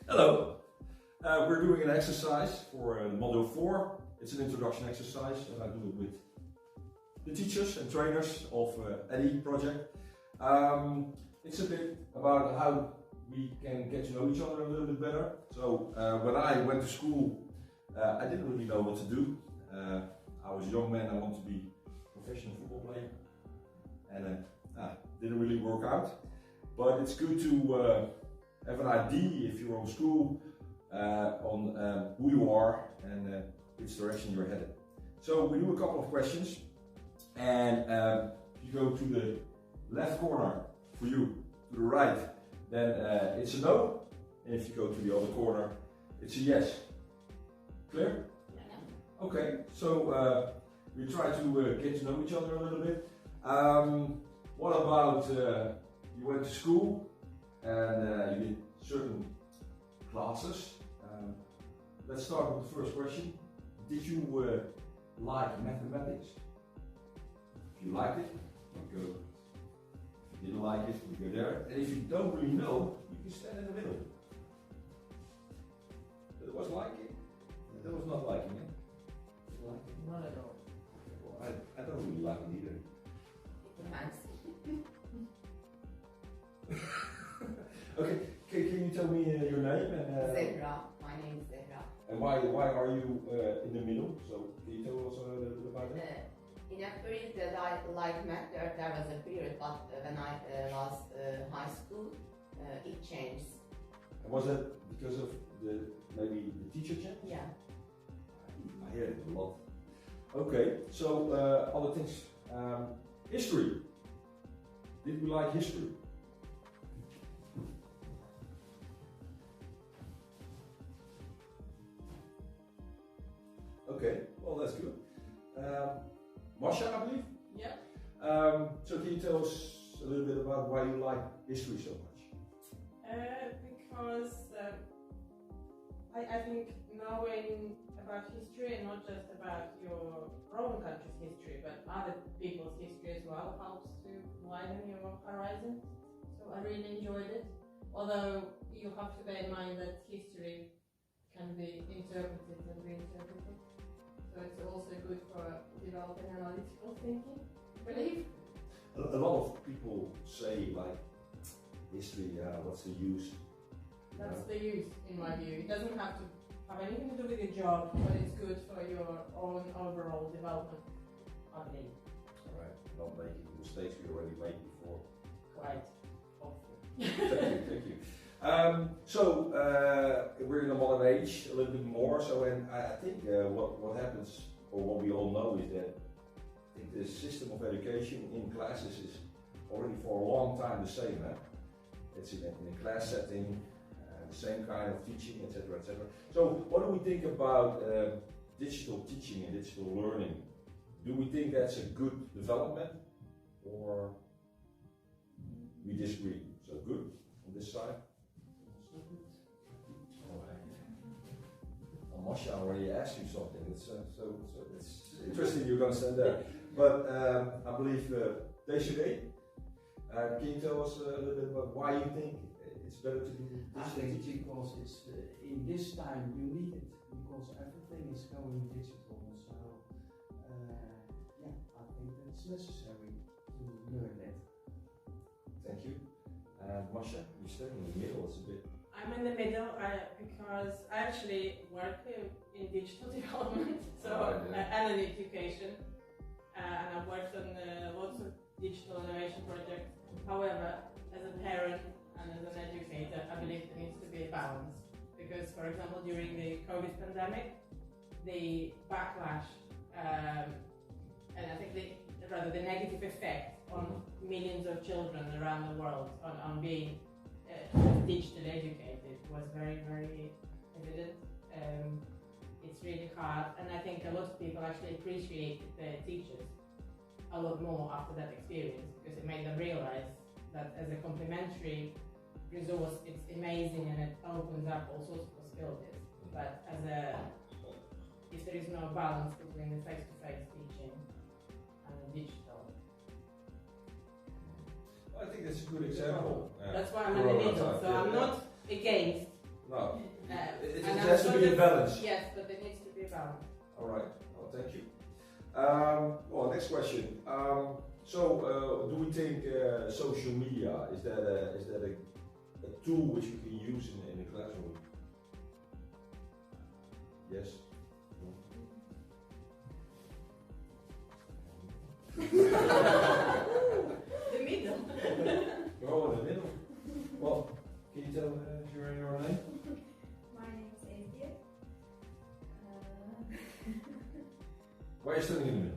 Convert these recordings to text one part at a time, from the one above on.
Hello. We're doing an exercise for Module 4. It's an introduction exercise and I do it with the teachers and trainers of EDDI project. It's a bit about how we can get to know each other a little bit better. So when I went to school, I didn't really know what to do. I was a young man, I wanted to be a professional football player, and didn't really work out. But it's good to have an idea if you're on school on who you are and which direction you're headed. So we do a couple of questions, and if you go to the left corner for you, to the right, then it's a no, and if you go to the other corner, it's a yes. Clear? Yeah. Okay, so we try to get to know each other a little bit. What about you went to school and you did certain classes? Let's start with the first question. Did you like mathematics? If you liked it, you go. If you didn't like it, you go there. And if you don't really know, you can stand in the middle. That was liking, that was not liking it. Like it? Not at all. Well, I don't really like it either. Okay, can you tell me your name and Zehra. My name is Zehra. And why are you in the middle? So can you tell us a little bit about that? In a period that I like math, there was a period, but when I was high school, it changed. And was that because of maybe the teacher change? Yeah. I hear it a lot. Okay, so other things. History. Did we like history? Okay, well that's good. Masha, I believe? Yeah. So can you tell us a little bit about why you like history so much? Because I think knowing about history, and not just about your own country's history, but other people's history as well, helps to widen your horizon. So I really enjoyed it. Although you have to bear in mind that history can be interpreted and reinterpreted. So it's also good for developing analytical thinking, I believe. A lot of people say like history, what's the use? That's the use, in my view. It doesn't have to have anything to do with your job, but it's good for your own overall development, I believe. Alright, not making mistakes we already made before. Quite often. Thank you. So we're in a modern age a little bit more. So, and I think what happens, or what we all know, is that I think the system of education in classes is already for a long time the same. It's in a class setting, the same kind of teaching, etc., etc. So, what do we think about digital teaching and digital learning? Do we think that's a good development, or we disagree? So good on this side. Masha already asked you something. It's interesting you're going to stand there. But I believe Desiree, can you tell us a little bit about why you think it's better to do digital? I think because it's in this time you need it, because everything is going digital. So yeah, I think it's necessary to learn that. Thank you. Masha, you're standing in the middle. It's a bit. I'm in the middle because I actually work in digital development, so and in education, and I've worked on lots of digital innovation projects. However, as a parent and as an educator, I believe there needs to be a balance, because, for example, during the COVID pandemic, the backlash and I think the negative effect on millions of children around the world on being digitally educated was very, very evident. It's really hard, and I think a lot of people actually appreciated their teachers a lot more after that experience, because it made them realize that as a complementary resource, it's amazing and it opens up all sorts of possibilities. But if there is no balance between the face-to-face teaching and the digital, I think that's a good example. that's why I'm in the middle. So I'm not against No. has to be a balance. Yes, but there needs to be a balance. All right. Well, thank you. Well, next question. Do we think social media is that a tool which you can use in the classroom? Yes. The middle. You're all in the middle. Well, can you tell your name? My name is EDDI. Why are you standing in the middle?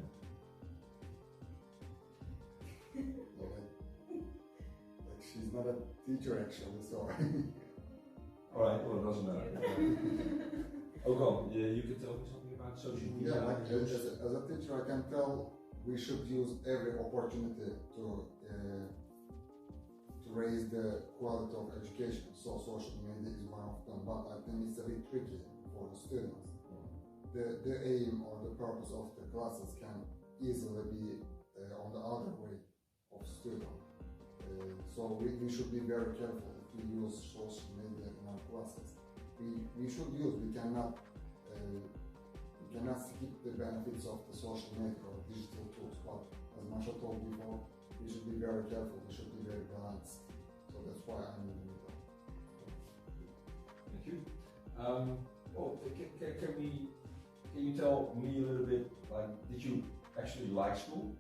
Like she's not a teacher actually, so. All right. Well, it doesn't matter. Okay. You can tell me something about social media. Yeah, like as a teacher, I can tell we should use every opportunity to raise the quality of education. So social media is one of them, but I think it's a bit tricky for the students. The aim or the purpose of the classes can easily be on the other way of student. So we should be very careful if we use social media in our classes. We should use, we cannot skip the benefits of the social media or digital tools, but as Masha told before, we should be very careful, we should be very balanced. So that's why I'm in the middle. Thank you. Well, can you tell me a little bit, like, did you actually like school?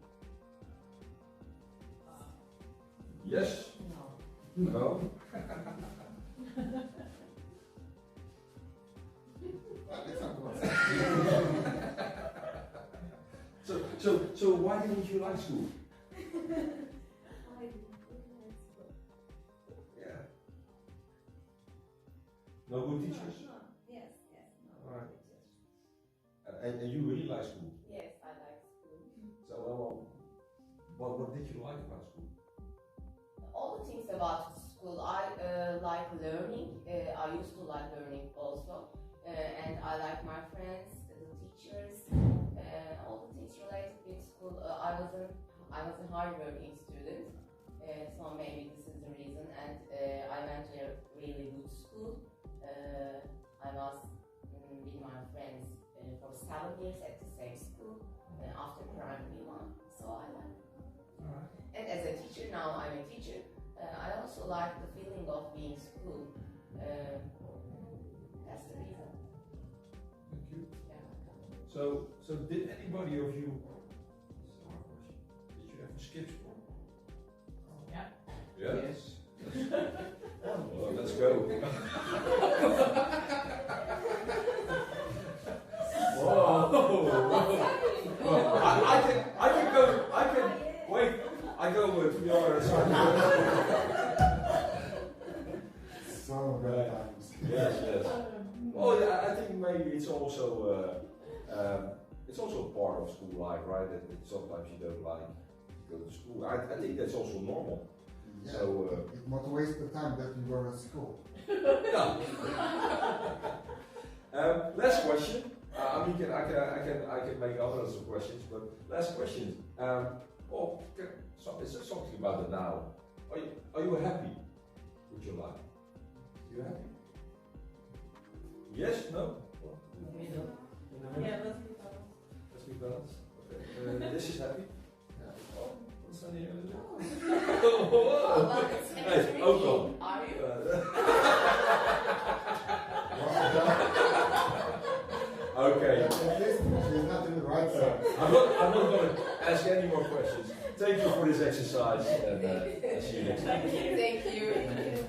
Yes? No. No? So why didn't you like school? Yeah. No good teachers? Yes, no. Alright. And you really like school? Yes, I like school. So what did you like about school? All the things about school, I like learning. I used to like learning also. And I like my friends, the teachers, all the things related with school. I was a hard-working student, so maybe this is the reason. And I went to a really good school. I was with my friends for 7 years at the same school after primary one, so I like it. Alright. And as a teacher, now I'm a teacher, I also like the feeling of being school. That's the reason. Thank you. Yeah. So did anybody of you, did you ever skip school? Yeah. Yeah? Yes. Well, let's go. I go to the other side. So many times. Yes. Well, yeah, I think maybe it's also part of school life, right? That sometimes you don't like to go to school. I think that's also normal. Yeah, So it motivates the time that we were at school. yeah. Last question. I can make others of questions, but last question. It's something about it now. Are you happy with your life? Are you happy? Yes? No? Yeah, let's be balanced. Let's be balanced. Okay. This is happy. Yeah. Oh, what's on here? Well, it's Hey, tricky. Oakland. Are you? Okay. At least she's not in the right side. I'm not going to ask any more questions. Thank you for this exercise, and see you next time. Thank you.